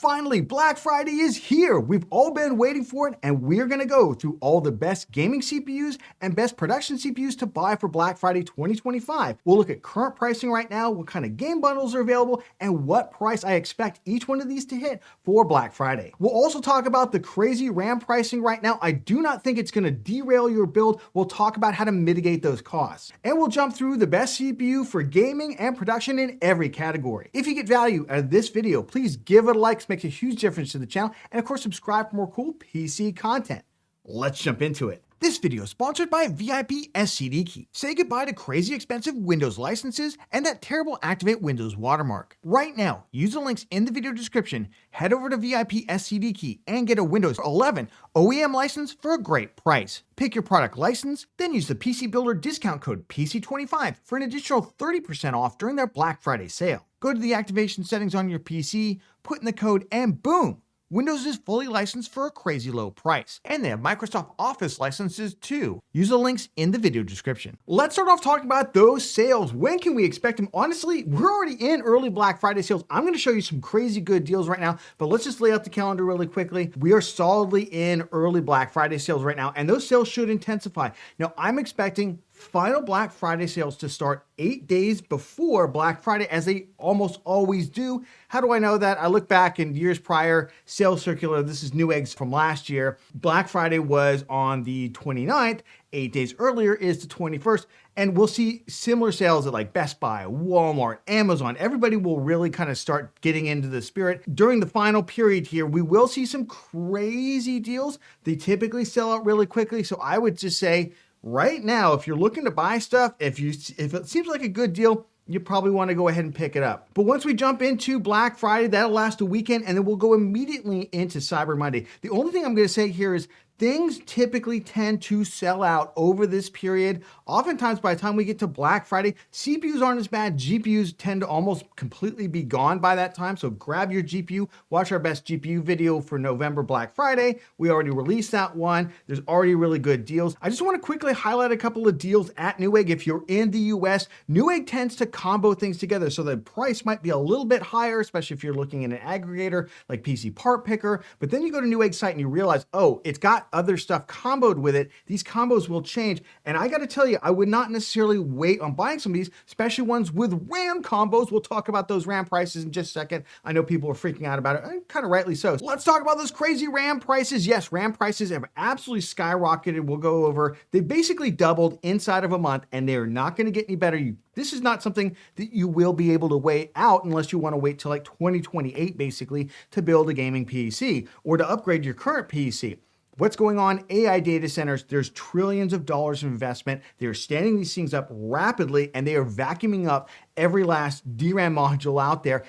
Finally, Black Friday is here. We've all been waiting for it, and we're gonna go through all the best gaming CPUs and best production CPUs to buy for Black Friday 2025. We'll look at current pricing right now, what kind of game bundles are available, and what price I expect each one of these to hit for Black Friday. We'll also talk about the crazy RAM pricing right now. I do not think it's gonna derail your build. We'll talk about how to mitigate those costs. And we'll jump through the best CPU for gaming and production in every category. If you get value out of this video, please give it a like. It makes a huge difference to the channel. And of course, subscribe for more cool PC content. Let's jump into it. This video is sponsored by VIP SCD Key. Say goodbye to crazy expensive Windows licenses and that terrible Activate Windows watermark. Right now, use the links in the video description, head over to VIP SCD Key and get a Windows 11 OEM license for a great price. Pick your product license, then use the PC Builder discount code PC25 for an additional 30% off during their Black Friday sale. Go to the activation settings on your PC, put in the code, and boom! Windows is fully licensed for a crazy low price. And they have Microsoft Office licenses too. Use the links in the video description. Let's start off talking about those sales. When can we expect them? Honestly, we're already in early Black Friday sales. I'm gonna show you some crazy good deals right now, but let's just lay out the calendar really quickly. We are solidly in early Black Friday sales right now, and those sales should intensify. Now, I'm expecting final Black Friday sales to start 8 days before Black Friday, as they almost always do. How do I know that? I look back in years prior, sales circular, this is Newegg's from last year. Black Friday was on the 29th, 8 days earlier is the 21st, and we'll see similar sales at like Best Buy, Walmart, Amazon. Everybody will really kind of start getting into the spirit. During the final period here, we will see some crazy deals. They typically sell out really quickly, so I would just say, right now, if you're looking to buy stuff, if it seems like a good deal, you probably want to go ahead and pick it up. But once we jump into Black Friday, that'll last a weekend, and then we'll go immediately into Cyber Monday. The only thing I'm going to say here is things typically tend to sell out over this period. Oftentimes, by the time we get to Black Friday, CPUs aren't as bad. GPUs tend to almost completely be gone by that time. So grab your GPU, watch our best GPU video for November Black Friday. We already released that one. There's already really good deals. I just want to quickly highlight a couple of deals at Newegg. If you're in the US, Newegg tends to combo things together. So the price might be a little bit higher, especially if you're looking at an aggregator like PC Part Picker. But then you go to Newegg's site and you realize, oh, it's got other stuff comboed with it. These combos will change. And I got to tell you, I would not necessarily wait on buying some of these, especially ones with RAM combos. We'll talk about those RAM prices in just a second. I know people are freaking out about it, and kind of rightly so. Let's talk about those crazy RAM prices. Yes, RAM prices have absolutely skyrocketed. We'll go over. They basically doubled inside of a month, and they're not going to get any better. This is not something that you will be able to wait out unless you want to wait till like 2028, basically, to build a gaming PC or to upgrade your current PC. What's going on? AI data centers, there's trillions of dollars of investment. They're standing these things up rapidly, and they are vacuuming up every last DRAM module out there.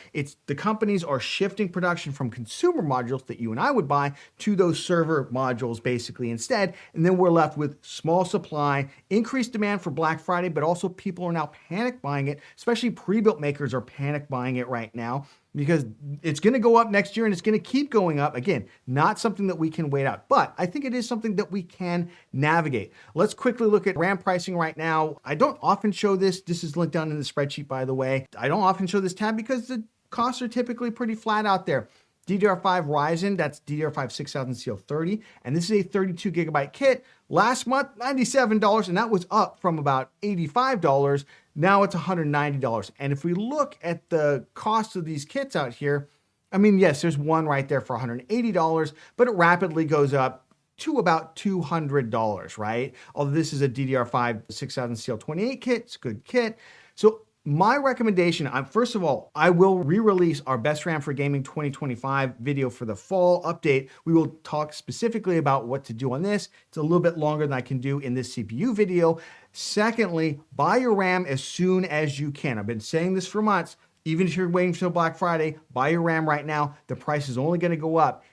The companies are shifting production from consumer modules that you and I would buy to those server modules basically instead. And then we're left with small supply, increased demand for Black Friday, but also people are now panic buying it, especially pre-built makers are panic buying it right now, because it's going to go up next year and it's going to keep going up. Again, not something that we can wait out, but I think it is something that we can navigate. Let's quickly look at RAM pricing right now. I don't often show this. This is linked down in the spreadsheet, by the way. I don't often show this tab because the costs are typically pretty flat out there. DDR5 Ryzen, that's DDR5 6000CL30, and this is a 32 gigabyte kit. Last month, $97, and that was up from about $85. Now it's $190. And if we look at the cost of these kits out here, I mean, yes, there's one right there for $180, but it rapidly goes up to about $200, right? Although this is a DDR5 6000CL28 kit, it's a good kit. So my recommendation, first of all, I will re-release our Best RAM for Gaming 2025 video for the fall update. We will talk specifically about what to do on this. It's a little bit longer than I can do in this CPU video. Secondly, buy your RAM as soon as you can. I've been saying this for months. Even if you're waiting until Black Friday, buy your RAM right now. The price is only going to go up.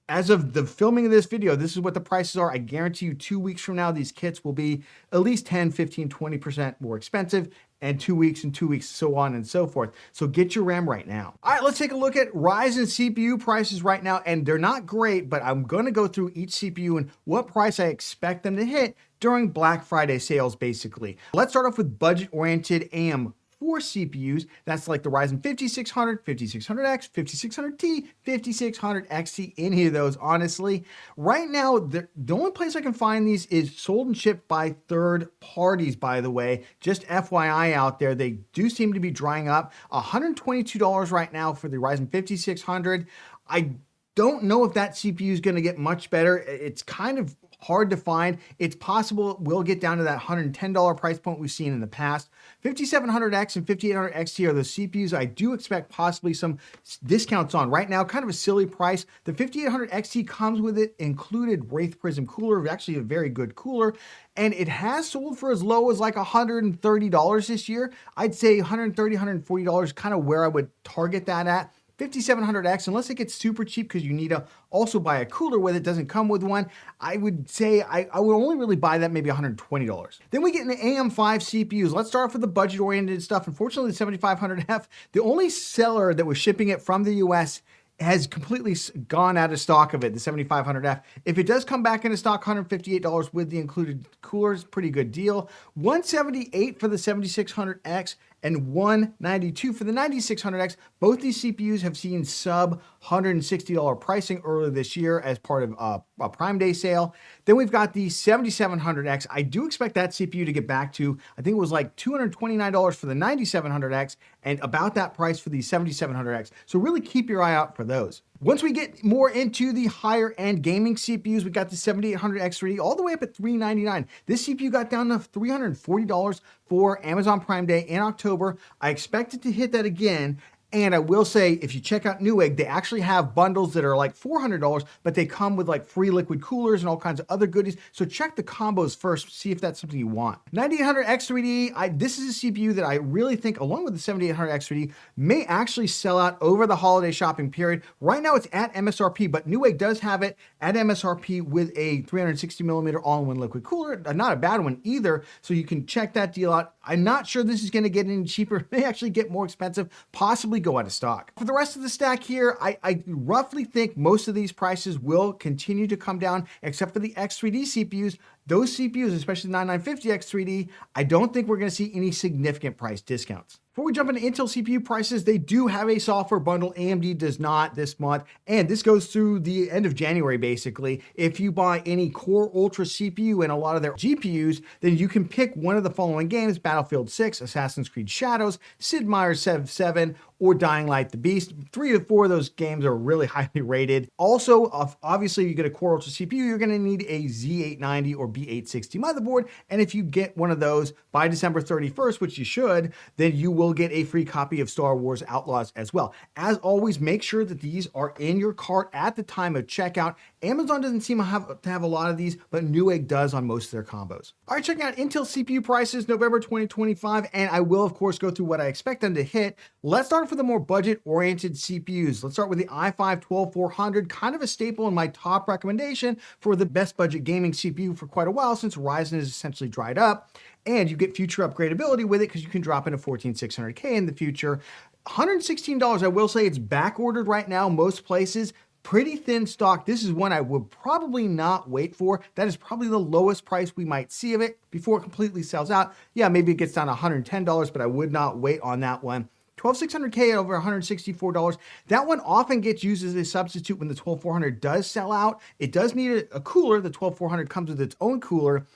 As of the filming of this video, this is what the prices are. I guarantee you 2 weeks from now, these kits will be at least 10, 15, 20% more expensive, and 2 weeks and 2 weeks, so on and so forth. So get your RAM right now. All right, let's take a look at Ryzen CPU prices right now, and they're not great, but I'm gonna go through each CPU and what price I expect them to hit during Black Friday sales, basically. Let's start off with budget-oriented AM4 4 CPUs. That's like the Ryzen 5600, 5600X, 5600T, 5600XT, any of those, honestly. Right now, the only place I can find these is sold and shipped by third parties, by the way. Just FYI out there, they do seem to be drying up. $122 right now for the Ryzen 5600. I don't know if that CPU is going to get much better. It's kind of hard to find. It's possible it will get down to that $110 price point we've seen in the past. 5700X and 5800XT are the CPUs I do expect possibly some discounts on. Right now, kind of a silly price. The 5800XT comes with it included Wraith Prism cooler, actually a very good cooler, and it has sold for as low as like $130 this year. I'd say $130, $140, kind of where I would target that at. 5700X, unless it gets super cheap because you need to also buy a cooler with it, doesn't come with one, I would say I would only really buy that maybe $120. Then we get into AM5 CPUs. Let's start off with the budget-oriented stuff. Unfortunately, the 7500F, the only seller that was shipping it from the US has completely gone out of stock of it, the 7500F. If it does come back into stock, $158 with the included coolers, pretty good deal. $178 for the 7600X and $192 for the 9600X. Both these CPUs have seen sub $160 pricing earlier this year as part of a Prime Day sale. Then we've got the 7700X. I do expect that CPU to get back to, I think it was like $229 for the 9700X and about that price for the 7700X. So really keep your eye out for those. Once we get more into the higher end gaming CPUs, we got the 7800 X3D all the way up at $399. This CPU got down to $340 for Amazon Prime Day in October. I expect it to hit that again. And I will say, if you check out Newegg, they actually have bundles that are like $400, but they come with like free liquid coolers and all kinds of other goodies. So check the combos first, see if that's something you want. 9800 X3D, this is a CPU that I really think, along with the 7800 X3D, may actually sell out over the holiday shopping period. Right now it's at MSRP, but Newegg does have it at MSRP with a 360 millimeter all-in-one liquid cooler. Not a bad one either, so you can check that deal out. I'm not sure this is going to get any cheaper. It may actually get more expensive, possibly go out of stock. For the rest of the stack here, I roughly think most of these prices will continue to come down, except for the X3D CPUs. Those CPUs, especially the 9950 X3D, I don't think we're going to see any significant price discounts. Before we jump into Intel CPU prices, they do have a software bundle. AMD does not this month, and this goes through the end of January, basically. If you buy any Core Ultra CPU and a lot of their GPUs, then you can pick one of the following games: Battlefield 6, Assassin's Creed Shadows, Sid Meier's Civ 7, or Dying Light the Beast. 3 to 4 of those games are really highly rated. Also, obviously, if you get a Core Ultra CPU, you're going to need a Z890 or B860 motherboard, and if you get one of those by December 31st, which you should, then you will get a free copy of Star Wars Outlaws as well. As always, make sure that these are in your cart at the time of checkout. Amazon doesn't seem to have a lot of these, but Newegg does on most of their combos. All right, checking out Intel CPU prices November 2025, and I will, of course, go through what I expect them to hit. Let's start for the more budget-oriented CPUs. Let's start with the i5-12400, kind of a staple in my top recommendation for the best budget gaming CPU for quite a while, since Ryzen is essentially dried up. And you get future upgradability with it because you can drop into 14600K in the future. $116, I will say it's back ordered right now, most places. Pretty thin stock. This is one I would probably not wait for. That is probably the lowest price we might see of it before it completely sells out. Yeah, maybe it gets down to $110, but I would not wait on that one. 12600K at over $164. That one often gets used as a substitute when the 12400 does sell out. It does need a cooler. The 12400 comes with its own cooler.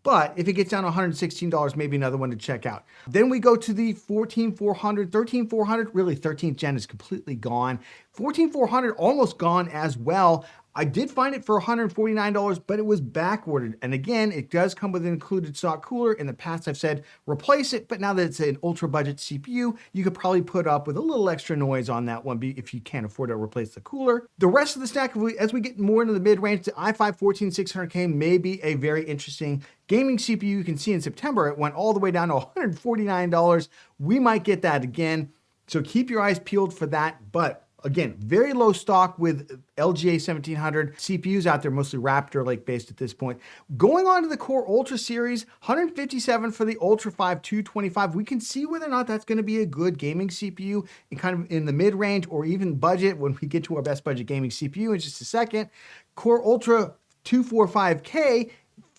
But if it gets down to $116, maybe another one to check out. Then we go to the 14400, 13400, really 13th gen is completely gone. 14400 almost gone as well. I did find it for $149, but it was back ordered. And again, it does come with an included stock cooler. In the past, I've said replace it, but now that it's an ultra budget CPU, you could probably put up with a little extra noise on that one if you can't afford to replace the cooler. The rest of the stack, as we get more into the mid-range, the i5-14600K may be a very interesting gaming CPU. You can see in September, it went all the way down to $149. We might get that again. So keep your eyes peeled for that. But again, very low stock with LGA 1700 CPUs out there, mostly Raptor Lake based at this point. Going on to the Core Ultra series, $157 for the Ultra 5 225. We can see whether or not that's going to be a good gaming CPU and kind of in the mid-range or even budget when we get to our best budget gaming CPU in just a second. Core Ultra 245K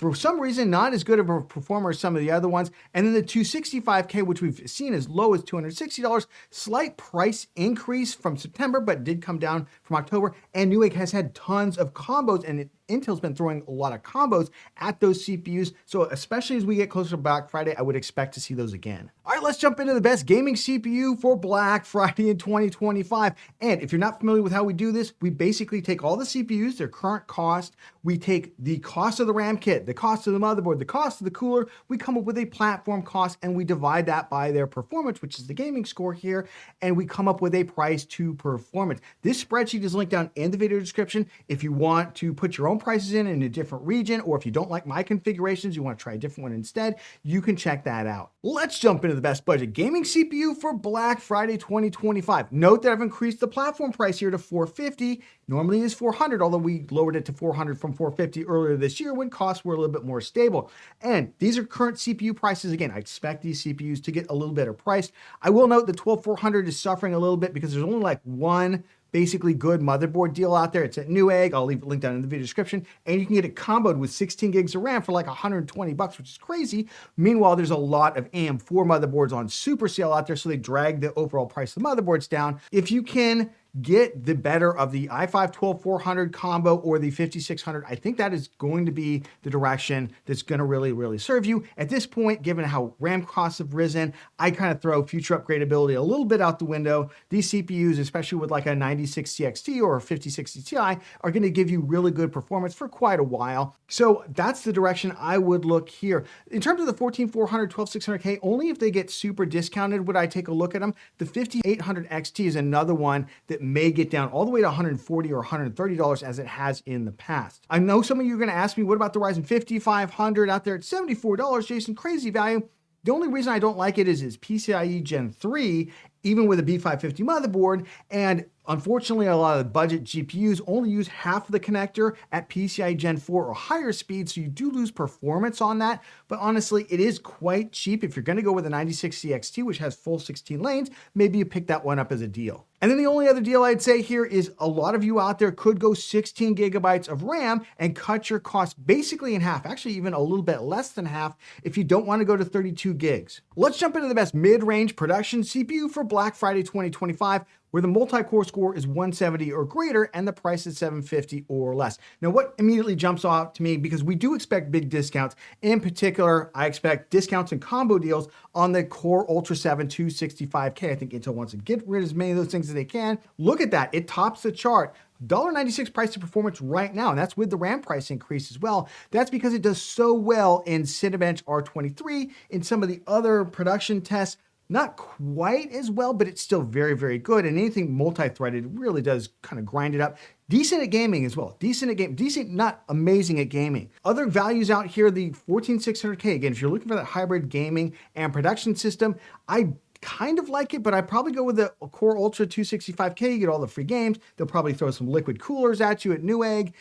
For some reason, not as good of a performer as some of the other ones. And then the 265K, which we've seen as low as $260, slight price increase from September, but did come down from October. And Newegg has had tons of combos, and Intel's been throwing a lot of combos at those CPUs. So especially as we get closer to Black Friday, I would expect to see those again. All right, let's jump into the best gaming CPU for Black Friday in 2025. And if you're not familiar with how we do this, we basically take all the CPUs, their current cost, we take the cost of the RAM kit, the cost of the motherboard, the cost of the cooler, we come up with a platform cost, and we divide that by their performance, which is the gaming score here, and we come up with a price to performance. This spreadsheet is linked down in the video description. If you want to put your own prices in a different region, or if you don't like my configurations, you want to try a different one instead, you can check that out. Let's jump into the best budget gaming CPU for Black Friday 2025. Note that I've increased the platform price here to $450. Normally is $400, although we lowered it to $400 from $450 earlier this year when costs were a little bit more stable. And these are current CPU prices. Again, I expect these CPUs to get a little better priced. I will note the 12400 is suffering a little bit because there's only like one basically good motherboard deal out there. It's at Newegg. I'll leave a link down in the video description. And you can get it comboed with 16 gigs of RAM for like $120, which is crazy. Meanwhile, there's a lot of AM4 motherboards on super sale out there, so they drag the overall price of the motherboards down. If you can get the better of the i5 12400 combo or the 5600, I think that is going to be the direction that's going to really serve you. At this point, given how RAM costs have risen, I kind of throw future upgradability a little bit out the window. These CPUs, especially with like a 96 TXT or a 5060 Ti, are going to give you really good performance for quite a while. So that's the direction I would look here. In terms of the 14400, 12600K, only if they get super discounted would I take a look at them. The 5800 XT is another one that may get down all the way to $140 or $130 as it has in the past. I know some of you are going to ask me, what about the Ryzen 5500 out there at $74, Jason? Crazy value. The only reason I don't like it is it's PCIe Gen 3, even with a B550 motherboard, and unfortunately, a lot of the budget GPUs only use half of the connector at PCIe Gen 4 or higher speed, so you do lose performance on that. But honestly, it is quite cheap. If you're going to go with a 96 CXT, which has full 16 lanes, maybe you pick that one up as a deal. And then the only other deal I'd say here is a lot of you out there could go 16 gigabytes of RAM and cut your cost basically in half, actually even a little bit less than half if you don't want to go to 32 gigs. Let's jump into the best mid-range production CPU for Black Friday 2025, where the multi-core score is 170 or greater and the price is 750 or less. Now, what immediately jumps off to me, because we do expect big discounts, in particular, I expect discounts and combo deals on the Core Ultra 7 265K. I think Intel wants to get rid of as many of those things as they can. Look at that, it tops the chart. $1.96 price to performance right now, and that's with the RAM price increase as well. That's because it does so well in Cinebench R23. In some of the other production tests, not quite as well, but it's still very good. And anything multi-threaded really does kind of grind it up. Decent at gaming as well. Decent, not amazing at gaming. Other values out here, the 14600K. Again, if you're looking for that hybrid gaming and production system, I kind of like it, but I'd probably go with the Core Ultra 265K. You get all the free games. They'll probably throw some liquid coolers at you at Newegg.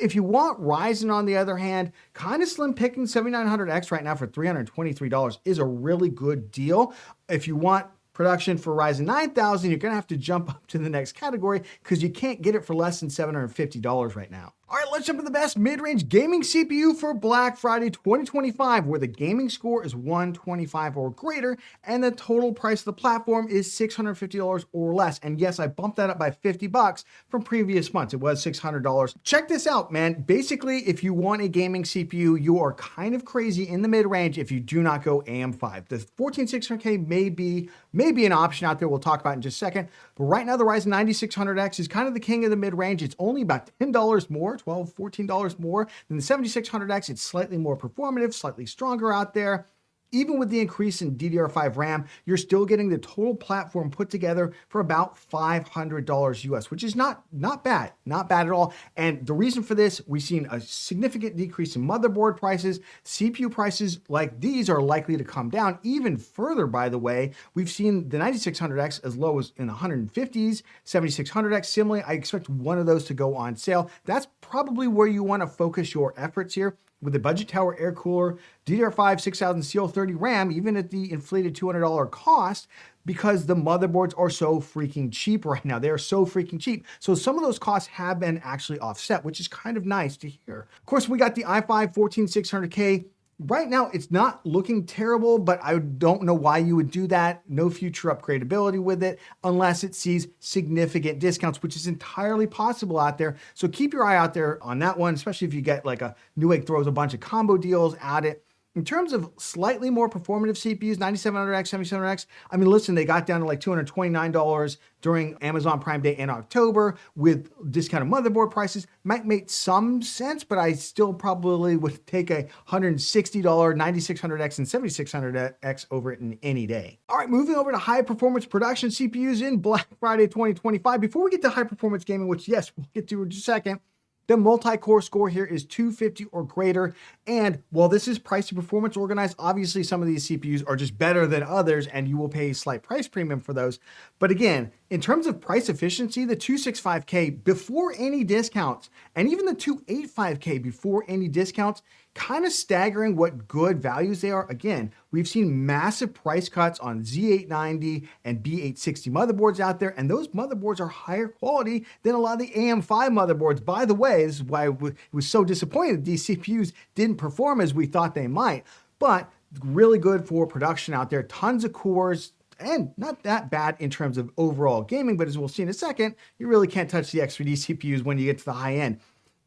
If you want Ryzen, on the other hand, kind of slim picking, 7900X right now for $323 is a really good deal. If you want production for Ryzen 9000, you're going to have to jump up to the next category because you can't get it for less than $750 right now. All right, let's jump to the best mid-range gaming CPU for Black Friday 2025, where the gaming score is 125 or greater, and the total price of the platform is $650 or less. And yes, I bumped that up by $50 from previous months. It was $600. Check this out, man. Basically, if you want a gaming CPU, you are kind of crazy in the mid-range if you do not go AM5. The 14600K may be an option out there. We'll talk about it in just a second. But right now, the Ryzen 9600X is kind of the king of the mid-range. It's only about $10 more, $12, $14 more than the 7600X. It's slightly more performative, slightly stronger out there. Even with the increase in DDR5 RAM, you're still getting the total platform put together for about $500 US, which is not bad at all. And the reason for this, we've seen a significant decrease in motherboard prices. CPU prices like these are likely to come down even further, by the way. We've seen the 9600X as low as in the 150s, 7600X similarly. I expect one of those to go on sale. That's probably where you want to focus your efforts here. with a budget tower air cooler, DDR5 6000 CL30 RAM, even at the inflated $200 cost, because the motherboards are so freaking cheap right now. They are so freaking cheap. So some of those costs have been actually offset, which is kind of nice to hear. Of course, we got the i5 14600K. Right now, it's not looking terrible, but I don't know why you would do that. No future upgradability with it unless it sees significant discounts, which is entirely possible out there. So keep your eye out there on that one, especially if you get like a Newegg throws a bunch of combo deals at it. In terms of slightly more performative CPUs, 9700X, 7700X, I mean, listen, they got down to like $229 during Amazon Prime Day in October with discounted motherboard prices. Might make some sense, but I still probably would take a $160 9600X and 7600X over it in any day. All right, moving over to high performance production CPUs in Black Friday 2025. Before we get to high performance gaming, which yes, we'll get to in just a second, the multi-core score here is 250 or greater. And while this is price to performance organized, obviously some of these CPUs are just better than others and you will pay a slight price premium for those. But again, in terms of price efficiency, the 265K before any discounts and even the 285K before any discounts, kind of staggering what good values they are. Again, we've seen massive price cuts on Z890 and B860 motherboards out there, and those motherboards are higher quality than a lot of the AM5 motherboards. By the way, this is why I was so disappointed these CPUs didn't perform as we thought they might, but really good for production out there. Tons of cores, and not that bad in terms of overall gaming, but as we'll see in a second, you really can't touch the X3D CPUs when you get to the high end.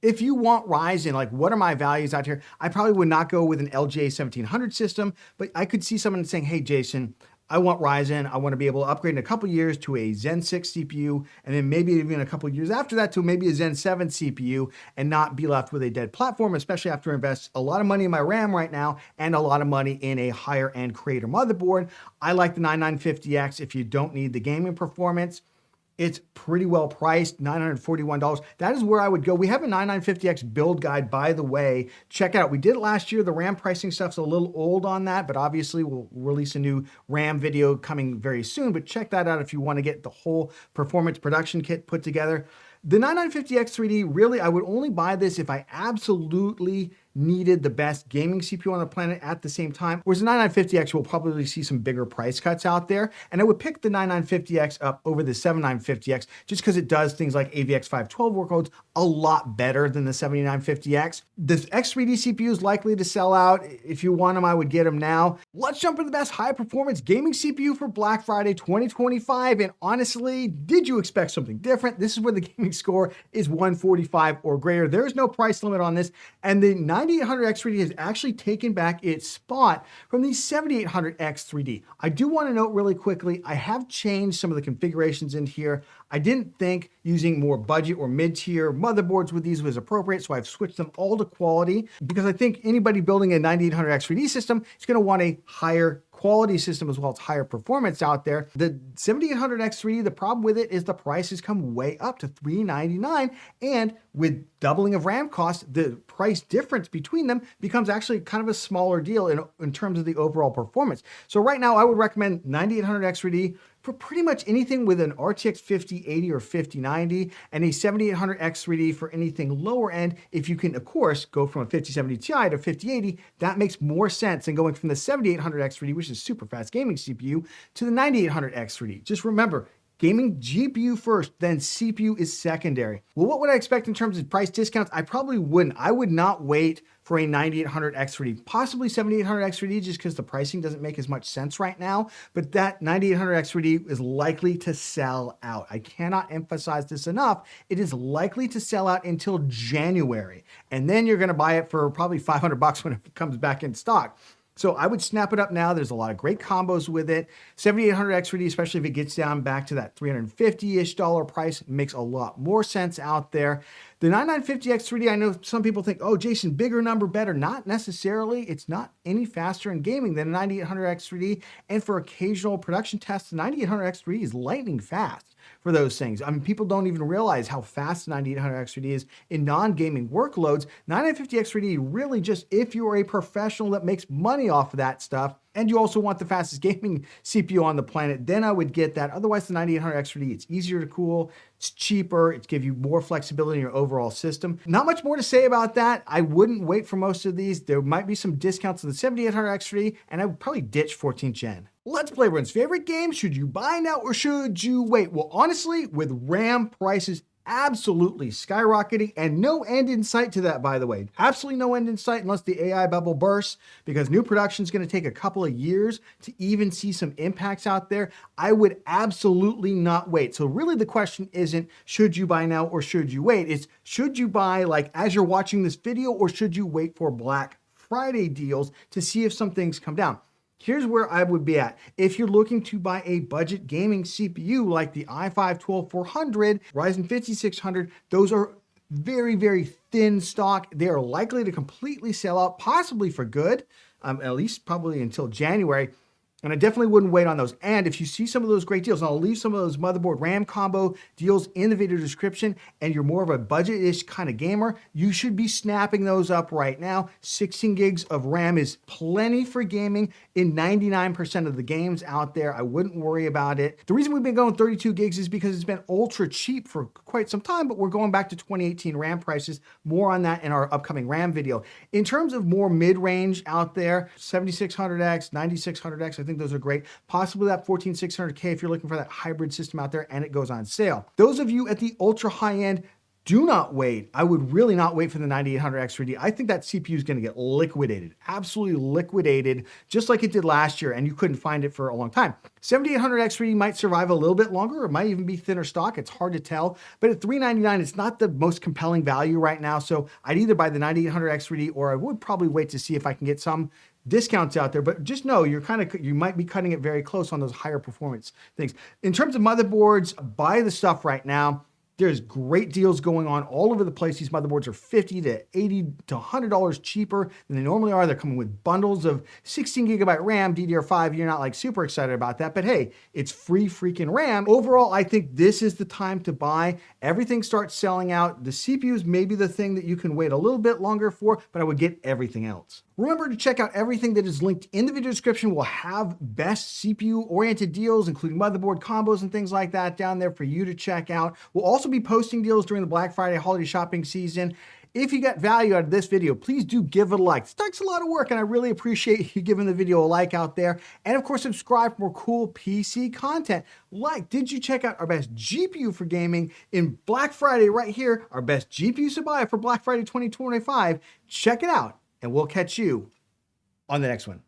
If you want Ryzen, like what are my values out here? I probably would not go with an LGA 1700 system, but I could see someone saying, hey, Jason, I want Ryzen. I want to be able to upgrade in a couple years to a Zen 6 CPU, and then maybe even a couple years after that to maybe a Zen 7 CPU and not be left with a dead platform, especially after I invest a lot of money in my RAM right now and a lot of money in a higher end Creator motherboard. I like the 9950X if you don't need the gaming performance. It's pretty well priced, $941. That is where I would go. We have a 9950X build guide, by the way. Check it out. We did it last year. The RAM pricing stuff's a little old on that, but obviously we'll release a new RAM video coming very soon. But check that out if you want to get the whole performance production kit put together. The 9950X3D, really, I would only buy this if I absolutely needed the best gaming CPU on the planet at the same time, whereas the 9950X will probably see some bigger price cuts out there. And I would pick the 9950X up over the 7950X just because it does things like AVX 512 workloads a lot better than the 7950X. The X3D CPU is likely to sell out. If you want them, I would get them now. Let's jump into the best high performance gaming CPU for Black Friday 2025. And honestly, did you expect something different? This is where the gaming score is 145 or greater. There's no price limit on this. And the 9800X3D has actually taken back its spot from the 7800X3D. I do want to note really quickly, I have changed some of the configurations in here. I didn't think using more budget or mid-tier motherboards with these was appropriate, so I've switched them all to quality because I think anybody building a 9800X3D system is going to want a higher quality system as well as higher performance out there. The 7800X3D, the problem with it is the price has come way up to $399, and with doubling of RAM costs, the price difference between them becomes actually kind of a smaller deal in terms of the overall performance. So right now, I would recommend 9800X3D for pretty much anything with an RTX 5080 or 5090, and a 7800X3D for anything lower end. If you can, of course, go from a 5070 Ti to 5080, that makes more sense than going from the 7800X3D, which is super fast gaming CPU, to the 9800X3D. Just remember, gaming GPU first, then CPU is secondary. Well, what would I expect in terms of price discounts? I probably wouldn't. I would not wait for a 9800X3D, possibly 7800X3D, just because the pricing doesn't make as much sense right now. But that 9800X3D is likely to sell out. I cannot emphasize this enough. It is likely to sell out until January. And then you're going to buy it for probably $500 when it comes back in stock. So I would snap it up now. There's a lot of great combos with it. 7800X3D, especially if it gets down back to that $350-ish price, makes a lot more sense out there. The 9950X3D, I know some people think, oh, Jason, bigger number, better. Not necessarily. It's not any faster in gaming than a 9800X3D. And for occasional production tests, the 9800X3D is lightning fast for those things. I mean, people don't even realize how fast the 9800X3D is in non-gaming workloads. 9950X3D really just, if you're a professional that makes money off of that stuff, and you also want the fastest gaming CPU on the planet, then I would get that. Otherwise, the 9800 X3D, it's easier to cool, it's cheaper, it gives you more flexibility in your overall system. Not much more to say about that. I wouldn't wait for most of these. There might be some discounts on the 7800 X3D, and I would probably ditch 14th gen. Let's play everyone's favorite game. Should you buy now or should you wait? Well, honestly, with RAM prices absolutely skyrocketing and no end in sight to that, by the way. Absolutely no end in sight unless the AI bubble bursts, because new production is going to take a couple of years to even see some impacts out there. I would absolutely not wait. So really the question isn't should you buy now or should you wait? It's should you buy like as you're watching this video, or should you wait for Black Friday deals to see if some things come down? Here's where I would be at. If you're looking to buy a budget gaming CPU like the i5-12400, Ryzen 5600, those are very, very thin stock. They are likely to completely sell out, possibly for good, at least probably until January. And I definitely wouldn't wait on those. And if you see some of those great deals, and I'll leave some of those motherboard RAM combo deals in the video description, and you're more of a budget-ish kind of gamer, you should be snapping those up right now. 16 gigs of RAM is plenty for gaming in 99% of the games out there. I wouldn't worry about it. The reason we've been going 32 gigs is because it's been ultra cheap for quite some time, but we're going back to 2018 RAM prices. More on that in our upcoming RAM video. In terms of more mid-range out there, 7600X, 9600X, I think those are great. Possibly that 14600K if you're looking for that hybrid system out there and it goes on sale. Those of you at the ultra high end, do not wait. I would really not wait for the 9800 X3D. I think that CPU is going to get liquidated, absolutely liquidated, just like it did last year, and you couldn't find it for a long time. 7800 X3D might survive a little bit longer, or it might even be thinner stock. It's hard to tell, but at $399, it's not the most compelling value right now, so I'd either buy the 9800 X3D, or I would probably wait to see if I can get some discounts out there, but just know you might be cutting it very close on those higher performance things. In terms of motherboards, buy the stuff right now. There's great deals going on all over the place. These motherboards are $50 to $80 to $100 cheaper than they normally are. They're coming with bundles of 16 gigabyte RAM, DDR5. You're not like super excited about that, but hey, it's free freaking RAM. Overall, I think this is the time to buy. Everything starts selling out. The CPUs may be the thing that you can wait a little bit longer for, but I would get everything else. Remember to check out everything that is linked in the video description. We'll have best CPU-oriented deals, including motherboard combos and things like that down there for you to check out. We'll also be posting deals during the Black Friday holiday shopping season. If you got value out of this video, please do give it a like. It takes a lot of work, and I really appreciate you giving the video a like out there. And of course, subscribe for more cool PC content. Like, did you check out our best GPU for gaming in Black Friday right here? Our best GPUs to buy for Black Friday 2025. Check it out, and we'll catch you on the next one.